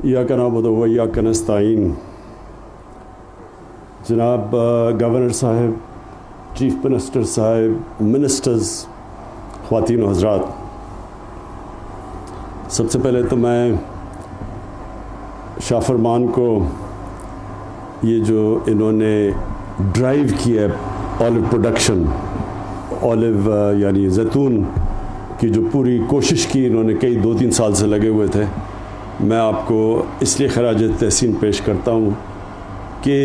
इय्याक नअबुदु व इय्याक नस्तईन। जनाब गवर्नर साहब, चीफ मिनिस्टर साहब, मिनिस्टर्स, ख्वातीन व हज़रात, सबसे पहले तो मैं शाह फरमान को ये जो इन्होंने ड्राइव किया है ऑलिव प्रोडक्शन, ऑलिव यानी जैतून की जो पूरी कोशिश की इन्होंने, कई 2-3 साल से लगे हुए थे, मैं आपको इसलिए खराज तहसीन पेश करता हूँ कि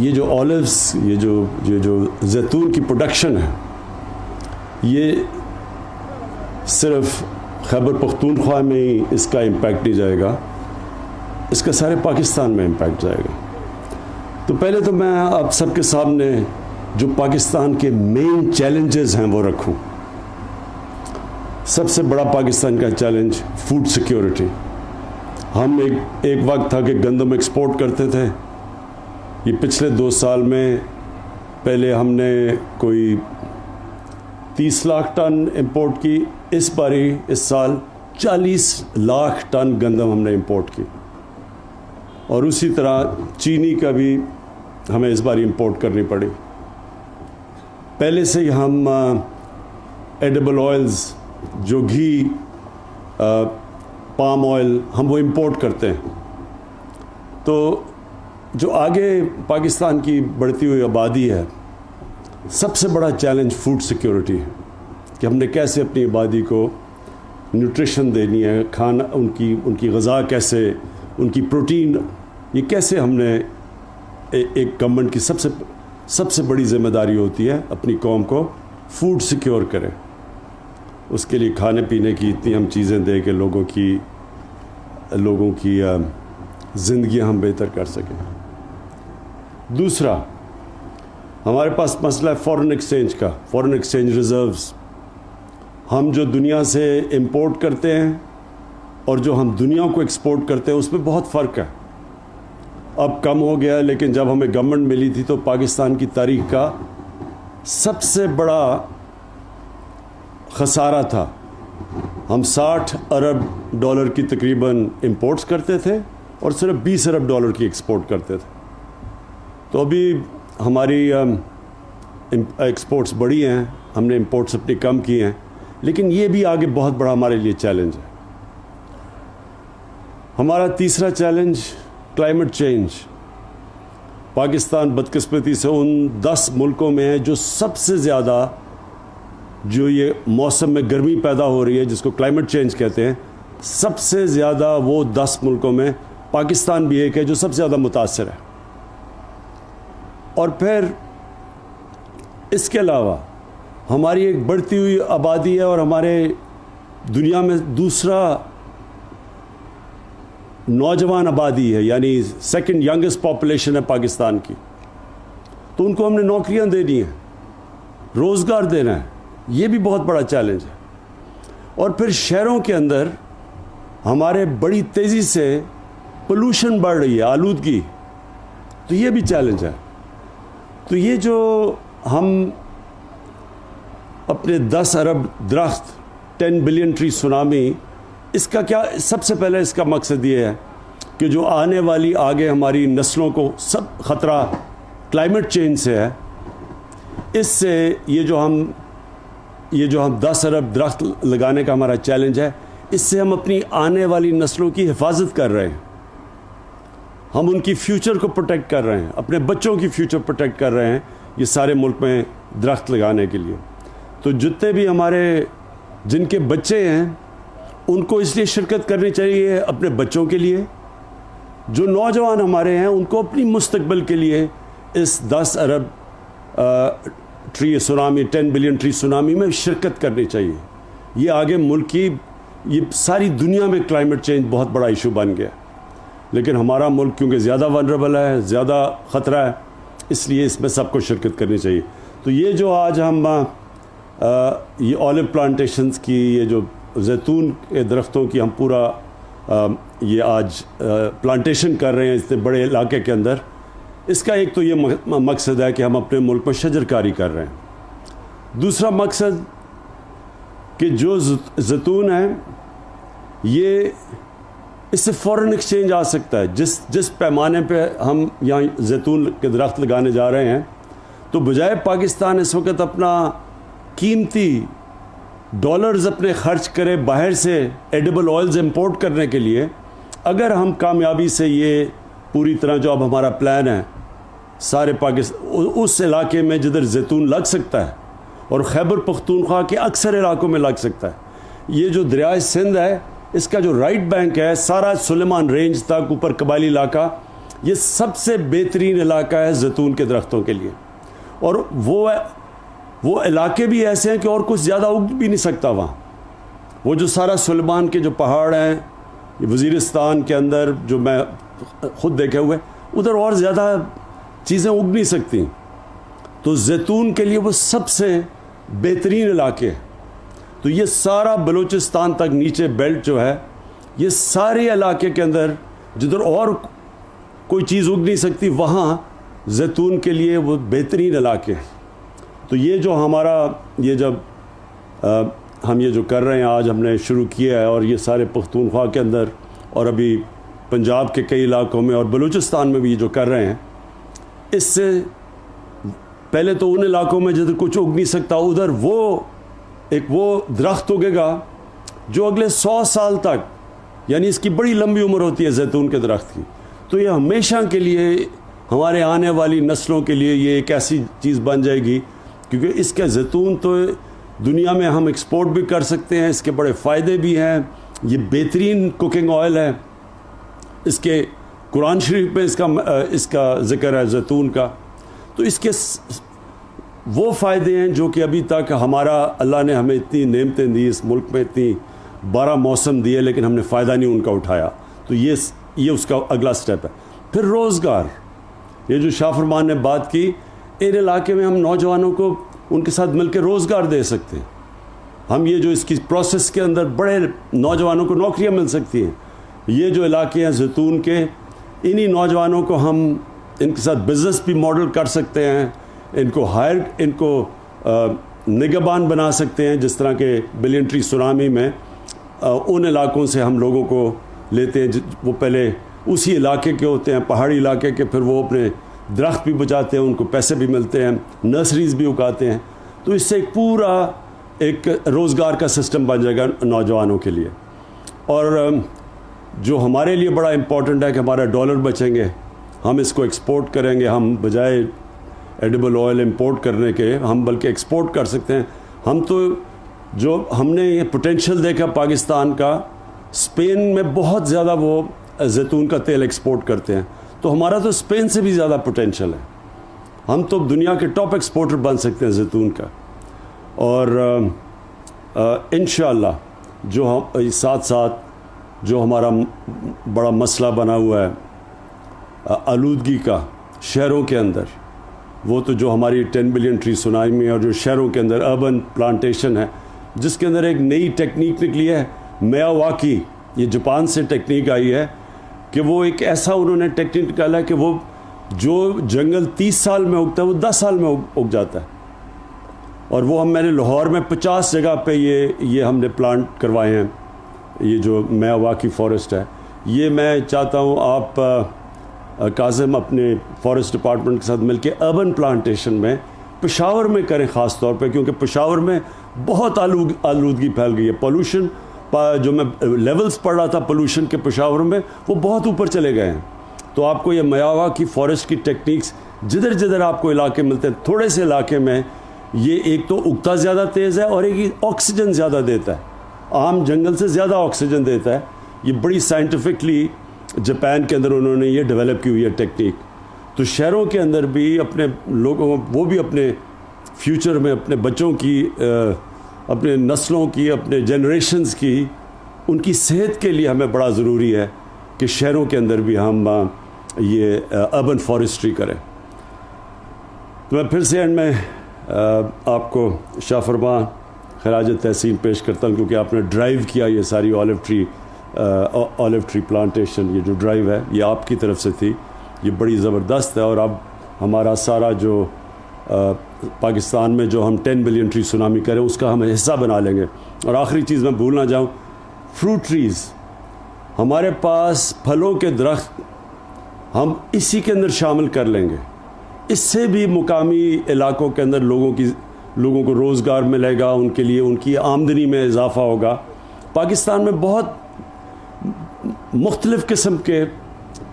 ये जो ऑलिव्स, ये जो जैतून की प्रोडक्शन है, ये सिर्फ खैबर पख्तूनख्वा में ही इसका इम्पैक्ट नहीं जाएगा, इसका सारे पाकिस्तान में इम्पैक्ट जाएगा। तो पहले तो मैं आप सबके सामने जो पाकिस्तान के मेन चैलेंजेस हैं वो रखूं। सबसे बड़ा पाकिस्तान का चैलेंज फूड सिक्योरिटी। हम एक वक्त था कि गंदम एक्सपोर्ट करते थे। ये पिछले 2 साल में पहले हमने कोई 30 लाख टन इंपोर्ट की, इस साल 40 लाख टन गंदम हमने इंपोर्ट की, और उसी तरह चीनी का भी हमें इस बार इंपोर्ट करनी पड़ी। पहले से ही हम एडिबल ऑयल्स, जो घी, पाम ऑयल, हम वो इंपोर्ट करते हैं। तो जो आगे पाकिस्तान की बढ़ती हुई आबादी है, सबसे बड़ा चैलेंज फूड सिक्योरिटी है कि हमने कैसे अपनी आबादी को न्यूट्रिशन देनी है, खाना, उनकी ग़िज़ा कैसे, उनकी प्रोटीन, ये कैसे हमने एक गवर्नमेंट की सबसे बड़ी ज़िम्मेदारी होती है अपनी कौम को फूड सिक्योर करें। उसके लिए खाने पीने की इतनी हम चीज़ें दें कि लोगों की ज़िंदगियाँ हम बेहतर कर सकें। दूसरा, हमारे पास मसला है फॉरेन एक्सचेंज का, फॉरेन एक्सचेंज रिज़र्व्स। हम जो दुनिया से इंपोर्ट करते हैं और जो हम दुनिया को एक्सपोर्ट करते हैं, उसमें बहुत फ़र्क है। अब कम हो गया, लेकिन जब हमें गवर्नमेंट मिली थी तो पाकिस्तान की तारीख का सबसे बड़ा ख़सारा था। हम 60 अरब डॉलर की तकरीबन इंपोर्ट्स करते थे और सिर्फ 20 अरब डॉलर की एक्सपोर्ट करते थे। तो अभी हमारी एक्सपोर्ट्स बढ़ी हैं, हमने इंपोर्ट्स अपनी कम की हैं, लेकिन ये भी आगे बहुत बड़ा हमारे लिए चैलेंज है। हमारा तीसरा चैलेंज क्लाइमेट चेंज। पाकिस्तान बदकिस्मती से उन 10 मुल्कों में है जो सबसे ज़्यादा, जो ये मौसम में गर्मी पैदा हो रही है जिसको क्लाइमेट चेंज कहते हैं, सबसे ज़्यादा वो 10 मुल्कों में पाकिस्तान भी एक है जो सबसे ज़्यादा मुतासर है। और फिर इसके अलावा हमारी एक बढ़ती हुई आबादी है और हमारे दुनिया में दूसरा नौजवान आबादी है, यानी सेकंड यंगेस्ट पॉपुलेशन है पाकिस्तान की। तो उनको हमने नौकरियां देनी है, रोज़गार देना है, ये भी बहुत बड़ा चैलेंज है। और फिर शहरों के अंदर हमारे बड़ी तेज़ी से पोल्यूशन बढ़ रही है, आलूदगी, तो ये भी चैलेंज है। तो ये जो हम अपने 10 अरब दरख्त, 10 बिलियन ट्री सुनामी, इसका क्या, सबसे पहले इसका मकसद ये है कि जो आने वाली आगे हमारी नस्लों को सब ख़तरा क्लाइमेट चेंज से है, इससे ये जो हम 10 अरब दरख्त लगाने का हमारा चैलेंज है, इससे हम अपनी आने वाली नस्लों की हिफाजत कर रहे हैं। हम उनकी फ्यूचर को प्रोटेक्ट कर रहे हैं, अपने बच्चों की फ्यूचर प्रोटेक्ट कर रहे हैं, ये सारे मुल्क में दरख्त लगाने के लिए। तो जितने भी हमारे जिनके बच्चे हैं उनको इसलिए शिरकत करनी चाहिए अपने बच्चों के लिए, जो नौजवान हमारे हैं उनको अपनी मुस्तकबिल के लिए इस 10 अरब tree tsunami, 10 billion tree tsunami में शिरकत करनी चाहिए। ये आगे मुल्क की, ये सारी दुनिया में क्लाइमेट चेंज बहुत बड़ा इशू बन गया, लेकिन हमारा मुल्क क्योंकि ज़्यादा वनरेबल है, ज़्यादा ख़तरा है, इसलिए इसमें सबको शिरकत करनी चाहिए। तो ये जो आज हम ये ऑलिव प्लांटेशंस की, ये जो जैतून के दरख्तों की हम पूरा ये आज प्लांटेशन कर रहे हैं इतने बड़े इलाके के अंदर, इसका एक तो ये मकसद है कि हम अपने मुल्क में शजरकारी कर रहे हैं। दूसरा मकसद कि जो जैतून है یہ اس سے فورن ایکسچینج آ سکتا ہے. جس پیمانے پہ ہم یہاں زیتون کے درخت لگانے جا رہے ہیں, تو بجائے پاکستان اس وقت اپنا قیمتی ڈالرز اپنے خرچ کرے باہر سے ایڈیبل آئلز امپورٹ کرنے کے لیے, اگر ہم کامیابی سے یہ پوری طرح جو اب ہمارا پلان ہے سارے پاکستان اس علاقے میں جدھر زیتون لگ سکتا ہے اور خیبر پختونخوا کے اکثر علاقوں میں لگ سکتا ہے. یہ جو دریائے سندھ ہے اس کا جو رائٹ بینک ہے سارا سلیمان رینج تک اوپر قبائلی علاقہ, یہ سب سے بہترین علاقہ ہے زیتون کے درختوں کے لیے. اور وہ علاقے بھی ایسے ہیں کہ اور کچھ زیادہ اگ بھی نہیں سکتا وہاں. وہ جو سارا سلیمان کے جو پہاڑ ہیں وزیرستان کے اندر جو میں خود دیکھے ہوئے, ادھر اور زیادہ چیزیں اگ نہیں سکتی. تو زیتون کے لیے وہ سب سے بہترین علاقے ہیں. تو یہ سارا بلوچستان تک نیچے بیلٹ جو ہے, یہ سارے علاقے کے اندر جدھر اور کوئی چیز اگ نہیں سکتی وہاں زیتون کے لیے وہ بہترین علاقے ہیں. تو یہ جو ہمارا یہ جب ہم یہ جو کر رہے ہیں آج ہم نے شروع کیا ہے, اور یہ سارے پختونخوا کے اندر اور ابھی پنجاب کے کئی علاقوں میں اور بلوچستان میں بھی یہ جو کر رہے ہیں, اس سے پہلے تو ان علاقوں میں جدھر کچھ اگ نہیں سکتا ادھر وہ درخت اگے گا جو اگلے 100 سال تک, یعنی اس کی بڑی لمبی عمر ہوتی ہے زیتون کے درخت کی. تو یہ ہمیشہ کے لیے ہمارے آنے والی نسلوں کے لیے یہ ایک ایسی چیز بن جائے گی, کیونکہ اس کا زیتون تو دنیا میں ہم ایکسپورٹ بھی کر سکتے ہیں, اس کے بڑے فائدے بھی ہیں. یہ بہترین کوکنگ آئل ہے, اس کے قرآن شریف میں اس کا ذکر ہے زیتون کا. تو اس کے وہ فائدے ہیں جو کہ ابھی تک ہمارا اللہ نے ہمیں اتنی نعمتیں دی, اس ملک میں اتنی 12 موسم دیے, لیکن ہم نے فائدہ نہیں ان کا اٹھایا. تو یہ اس کا اگلا سٹیپ ہے. پھر روزگار, یہ جو شاہ فرمان نے بات کی, ان علاقے میں ہم نوجوانوں کو ان کے ساتھ مل کے روزگار دے سکتے ہیں. ہم یہ جو اس کی پروسیس کے اندر بڑے نوجوانوں کو نوکریاں مل سکتی ہیں. یہ جو علاقے ہیں زیتون کے, انہی نوجوانوں کو ہم ان کے ساتھ بزنس بھی ماڈل کر سکتے ہیں, ان کو نگہبان بنا سکتے ہیں. جس طرح کے بلین ٹری سونامی میں ان علاقوں سے ہم لوگوں کو لیتے ہیں, وہ پہلے اسی علاقے کے ہوتے ہیں, پہاڑی علاقے کے, پھر وہ اپنے درخت بھی بچاتے ہیں, ان کو پیسے بھی ملتے ہیں, نرسریز بھی اگاتے ہیں. تو اس سے ایک روزگار کا سسٹم بن جائے گا نوجوانوں کے لیے. اور جو ہمارے لیے بڑا امپورٹنٹ ہے کہ ہمارا ڈالر بچیں گے, ہم اس کو ایکسپورٹ کریں گے. ہم بجائے ایڈیبل آئل امپورٹ کرنے کے ہم بلکہ ایکسپورٹ کر سکتے ہیں. ہم تو جو ہم نے یہ پوٹینشیل دیکھا پاکستان کا, اسپین میں بہت زیادہ وہ زیتون کا تیل ایکسپورٹ کرتے ہیں, تو ہمارا تو اسپین سے بھی زیادہ پوٹینشیل ہے. ہم تو دنیا کے ٹاپ ایکسپورٹر بن سکتے ہیں زیتون کا. اور انشاءاللہ جو ہم ساتھ ساتھ جو ہمارا بڑا مسئلہ بنا ہوا ہے آلودگی کا شہروں کے اندر, وہ تو جو ہماری 10 بلین ٹری سونامی اور جو شہروں کے اندر اربن پلانٹیشن ہے, جس کے اندر ایک نئی ٹیکنیک نکلی ہے میاواکی. یہ جاپان سے ٹیکنیک آئی ہے کہ وہ ایک ایسا انہوں نے ٹیکنیک نکالا ہے کہ وہ جو جنگل 30 سال میں اگتا ہے وہ 10 سال میں اگ جاتا ہے. اور وہ میں نے لاہور میں 50 جگہ پہ یہ ہم نے پلانٹ کروائے ہیں. یہ جو میاواکی فارسٹ ہے, یہ میں چاہتا ہوں آپ کاظم اپنے فارسٹ ڈپارٹمنٹ کے ساتھ مل کے اربن پلانٹیشن میں پشاور میں کریں خاص طور پہ, کیونکہ پشاور میں بہت آلودگی پھیل گئی ہے. پولوشن جو میں لیولز پڑھ رہا تھا پولوشن کے پشاور میں, وہ بہت اوپر چلے گئے ہیں. تو آپ کو یہ میاواکی فارسٹ کی ٹیکنیکس جدھر آپ کو علاقے ملتے ہیں, تھوڑے سے علاقے میں یہ ایک تو اگتا زیادہ تیز ہے اور ایک آکسیجن زیادہ دیتا ہے, عام جنگل سے زیادہ آکسیجن دیتا ہے. یہ بڑی سائنٹیفکلی جاپان کے اندر انہوں نے یہ ڈیولپ کی ہوئی ہے ٹیکنیک. تو شہروں کے اندر بھی اپنے لوگوں, وہ بھی اپنے فیوچر میں اپنے بچوں کی, اپنے نسلوں کی, اپنے جنریشنز کی, ان کی صحت کے لیے ہمیں بڑا ضروری ہے کہ شہروں کے اندر بھی ہم یہ اربن فارسٹری کریں. تو میں پھر سے اینڈ میں آپ کو شاہ فرمان خراج تحسین پیش کرتا ہوں, کیونکہ آپ نے ڈرائیو کیا یہ ساری آلیو ٹری پلانٹیشن. یہ جو ڈرائیو ہے یہ آپ کی طرف سے تھی, یہ بڑی زبردست ہے. اور اب ہمارا سارا جو پاکستان میں جو ہم 10 بلین ٹری سونامی کریں اس کا ہم حصہ بنا لیں گے. اور آخری چیز میں بھول نہ جاؤں, फ्रूट ट्रीज़, हमारे पास फलों के दरख्त, हम इसी के अंदर शामिल कर लेंगे। इससे भी मुकामी इलाकों के अंदर लोगों को रोज़गार मिलेगा, उनके लिए उनकी आमदनी में इजाफ़ा होगा। पाकिस्तान में बहुत मुख्तलिफ़ किस्म के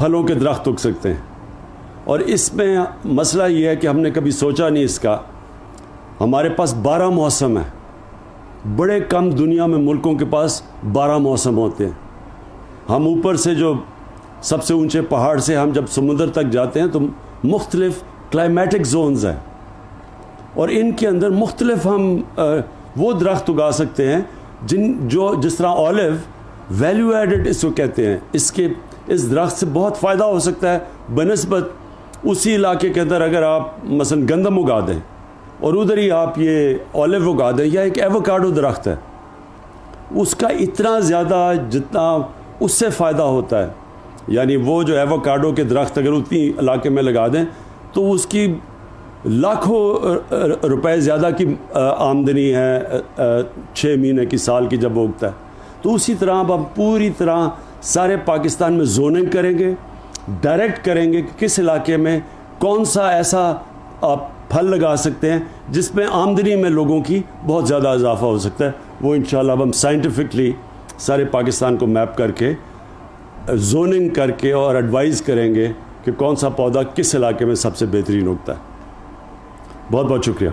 फलों के दरख्त उग सकते हैं, और इसमें मसला ये है कि हमने कभी सोचा नहीं इसका। हमारे पास 12 मौसम है, बड़े कम दुनिया में मुल्कों के पास 12 मौसम होते हैं। हम ऊपर से जो सबसे ऊंचे पहाड़ से हम जब समुद्र तक जाते हैं तो मुख्तलिफ़ क्लाइमेटिक जोन्स हैं, और इनके अंदर मुख्तलिफ हम वो दरख्त उगा सकते हैं जिस तरह ऑलिव वैल्यू एडेड इसको कहते हैं। इस दरख्त से बहुत फ़ायदा हो सकता है बनिस्बत उसी इलाके के अंदर अगर आप मसलन गंदम उगा दें और उधर ही आप ये ऑलिव उगा दें, या एक एवोकाडो दरख्त है, उसका इतना ज़्यादा जितना उससे फ़ायदा होता है, यानी वो जो एवोकाडो के दरख्त अगर उतनी इलाके में लगा दें तो उसकी लाखों रुपए ज़्यादा की आमदनी है 6 महीने की, साल की जब वो उगता है। तो उसी तरह अब हम पूरी तरह सारे पाकिस्तान में जोनिंग करेंगे, डायरेक्ट करेंगे कि किस इलाके में कौन सा ऐसा आप फल लगा सकते हैं जिसमें आमदनी में लोगों की बहुत ज़्यादा इजाफा हो सकता है। वो इंशाल्लाह अब हम साइंटिफिकली सारे पाकिस्तान को मैप करके जोनिंग करके और एडवाइज़ करेंगे कि कौन सा पौधा किस इलाके में सबसे बेहतरीन उगता है। बहुत बहुत शुक्रिया।